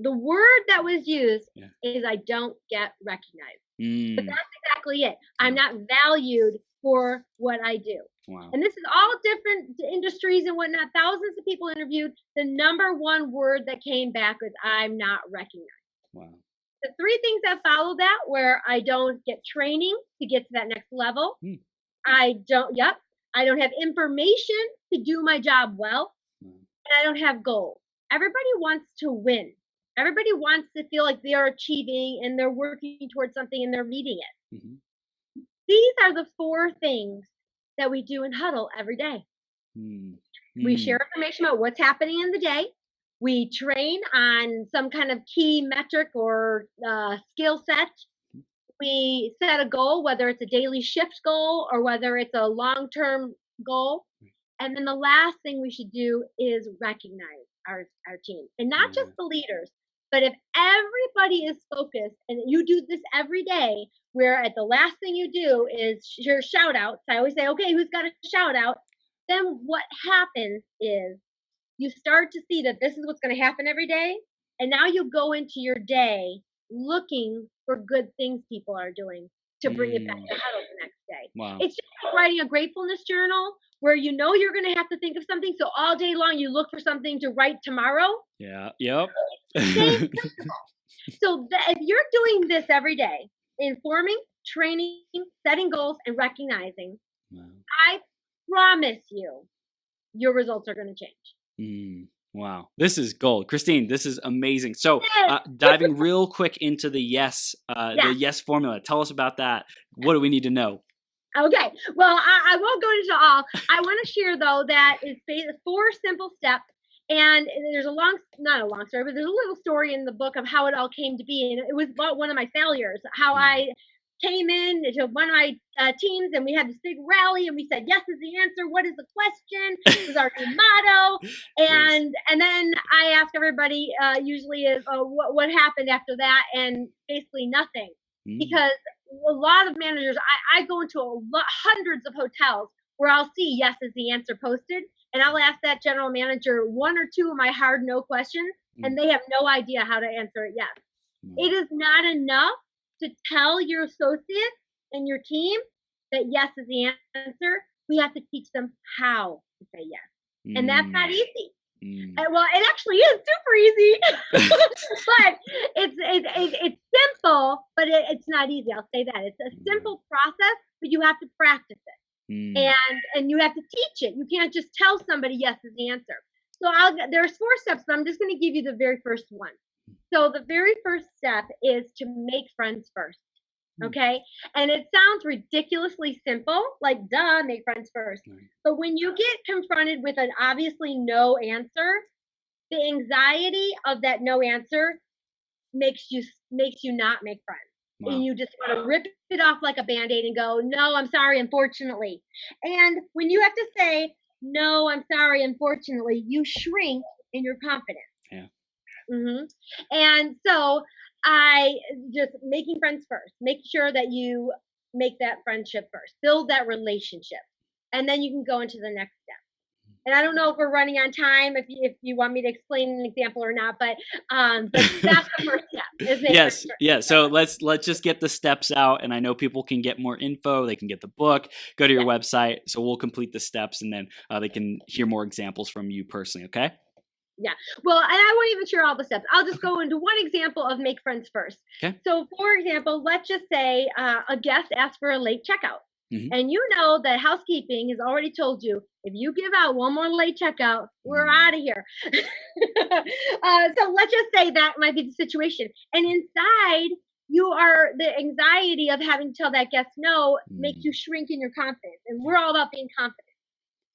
word that was used is I don't get recognized. But that's exactly it. I'm not valued for what I do. Wow. And this is all different industries and whatnot. Thousands of people interviewed. The number one word that came back was I'm not recognized. Wow. The three things that follow that were I don't get training to get to that next level. I don't have information to do my job well. And I don't have goals. Everybody wants to win. Everybody wants to feel like they are achieving and they're working towards something and they're meeting it. These are the four things that we do in Huddle every day. We share information about what's happening in the day. We train on some kind of key metric or skill set. We set a goal, whether it's a daily shift goal or whether it's a long-term goal. And then the last thing we should do is recognize our team, and not just the leaders, but if everybody is focused and you do this every day, where at the last thing you do is your shout outs. I always say, okay, who's got a shout out? Then what happens is you start to see that this is what's going to happen every day. And now you go into your day looking for good things people are doing to bring it back to Huddle the next day. Wow. It's just like writing a gratefulness journal where you know you're going to have to think of something. So all day long, you look for something to write tomorrow. Yeah. Yep. So if you're doing this every day, informing, training, setting goals, and recognizing, I promise you, your results are going to change. Wow. This is gold. Christine, this is amazing. So diving real quick into the the yes formula. Tell us about that. What do we need to know? Okay. Well, I won't go into all. I want to share, though, that it's 4 simple steps. And there's not a long story, but there's a little story in the book of how it all came to be. And it was about one of my failures, how I came in to one of my teams and we had this big rally and we said, yes is the answer. What is the question? It was our new motto. And then I ask everybody usually is what happened after that, and basically nothing. Because a lot of managers, I go into hundreds of hotels where I'll see yes is the answer posted, and I'll ask that general manager 1 or 2 of my hard no questions, and they have no idea how to answer it yes. It is not enough to tell your associates and your team that yes is the answer. We have to teach them how to say yes, and that's not easy. Well, it actually is super easy, but it's simple, but it's not easy. I'll say that it's a simple process, but you have to practice it, and you have to teach it. You can't just tell somebody yes is the answer. So there's 4 steps, but I'm just going to give you the very first one. So the very first step is to make friends first. Okay. And it sounds ridiculously simple, like duh, make friends first. But when you get confronted with an obviously no answer, the anxiety of that no answer makes you not make friends. And you just want to rip it off like a Band-Aid and go, no, I'm sorry, unfortunately. And when you have to say, no, I'm sorry, unfortunately, you shrink in your confidence. Yeah. And so I just making friends first, make sure that you make that friendship first, build that relationship, and then you can go into the next step. And I don't know if we're running on time, if you want me to explain an example or not, but that's the first step. Yes. So let's just get the steps out, and I know people can get more info. They can get the book, go to your website. So we'll complete the steps, and then they can hear more examples from you personally. Okay. Yeah. Well, and I won't even share all the steps. I'll just go into one example of make friends first. Okay. So, for example, let's just say a guest asks for a late checkout. And you know that housekeeping has already told you, if you give out one more late checkout, we're out of here. So let's just say that might be the situation. And inside, the anxiety of having to tell that guest no makes you shrink in your confidence. And we're all about being confident.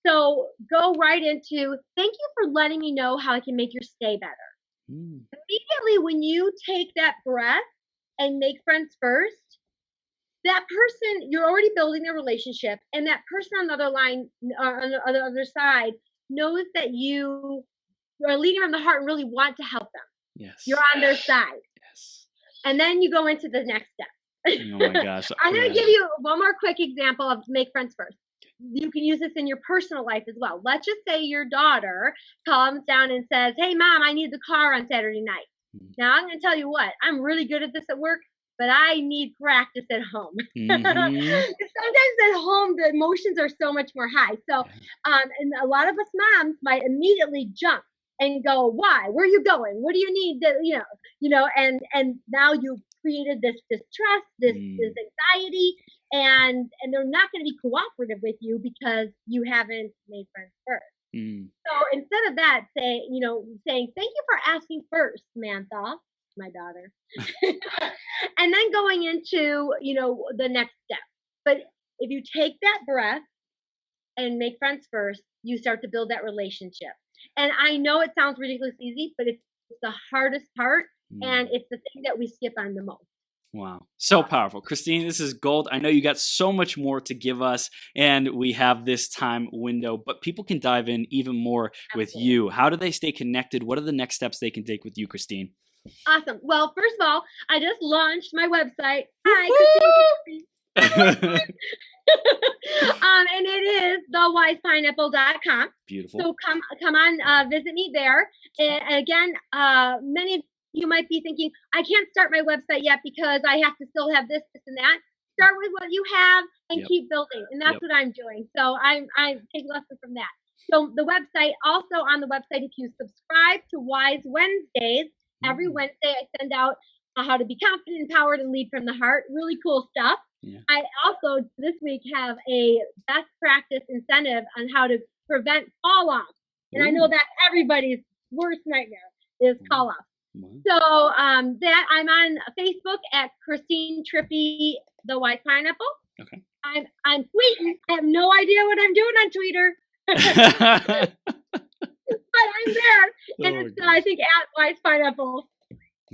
So go right into, thank you for letting me know how I can make your stay better. Immediately when you take that breath and make friends first, that person, you're already building a relationship, and that person on the other line, on the other side, knows that you are leading from the heart and really want to help them. Yes. You're on their side. Yes. And then you go into the next step. Oh my gosh. I'm going to give you one more quick example of make friends first. You can use this in your personal life as well. Let's just say your daughter comes down and says, hey, Mom, I need the car on Saturday night. Now, I'm going to tell you what, I'm really good at this at work, but I need practice at home. Sometimes at home, the emotions are so much more high. So, and a lot of us moms might immediately jump and go, why? Where are you going? What do you need? And now you've created this distrust, this anxiety, and they're not going to be cooperative with you because you haven't made friends first. So instead of that, saying thank you for asking first, Samantha, my daughter, and then going into the next step. But if you take that breath and make friends first, you start to build that relationship. And I know it sounds ridiculously easy, but it's the hardest part, and it's the thing that we skip on the most. Wow. So powerful. Christine, this is gold. I know you got so much more to give us, and we have this time window, but people can dive in even more with you. How do they stay connected? What are the next steps they can take with you, Christine? Awesome. Well, first of all, I just launched my website. Hi, Christine. And it is thewisepineapple.com. Beautiful. So come on, visit me there. And again, many of you might be thinking, I can't start my website yet because I have to still have this and that. Start with what you have and keep building. And that's what I'm doing. So I take lessons from that. So the website, also on the website, if you subscribe to Wise Wednesdays, every Wednesday I send out how to be confident, empowered, and lead from the heart. Really cool stuff. Yeah. I also this week have a best practice incentive on how to prevent fall-offs. And I know that everybody's worst nightmare is call-offs. So that I'm on Facebook at Christine Trippi, the Wise Pineapple. Okay. I'm tweeting. I have no idea what I'm doing on Twitter. But I'm there. And it's I think at Wise Pineapple.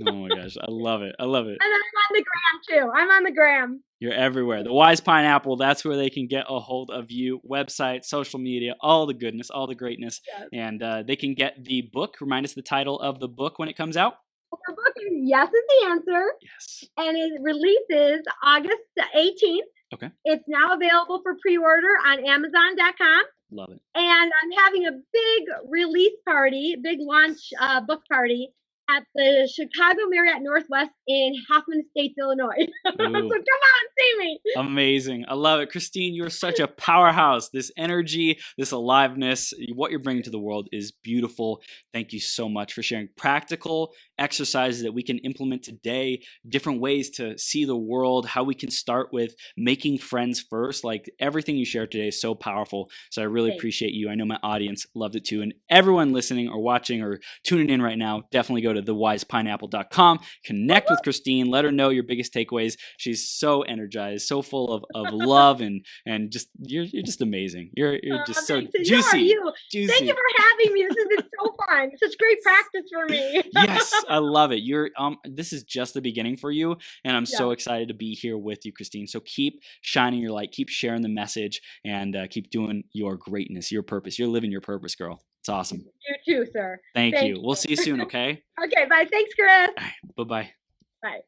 Oh my gosh, I love it. I love it. And I'm on the gram too. I'm on the gram. You're everywhere. The Wise Pineapple, that's where they can get a hold of you. Website, social media, all the goodness, all the greatness. Yes. And they can get the book. Remind us the title of the book when it comes out. The book is Yes is the Answer. Yes. And it releases August 18th. Okay. It's now available for pre-order on Amazon.com. Love it. And I'm having a big release party, big launch book party at the Chicago Marriott Northwest in Hoffman Estates, Illinois. So come on, see me. Amazing. I love it. Christine, you're such a powerhouse. This energy, this aliveness, what you're bringing to the world is beautiful. Thank you so much for sharing practical exercises that we can implement today, different ways to see the world, how we can start with making friends first. Like everything you shared today is so powerful. So I really appreciate you. I know my audience loved it too. And everyone listening or watching or tuning in right now, definitely go to thewisepineapple.com, connect with Christine, let her know your biggest takeaways. She's so energized, so full of love and just you're just amazing. You're just so juicy. Juicy. Thank you for having me. This has been so fun. It's such great practice for me. Yes, I love it. You're this is just the beginning for you, and I'm so excited to be here with you, Christine. So keep shining your light, keep sharing the message, and keep doing your greatness, your purpose. You're living your purpose, girl. It's awesome. You too, sir. Thank you. We'll see you soon, okay? Okay, bye. Thanks, Chris. All right, bye-bye. Bye.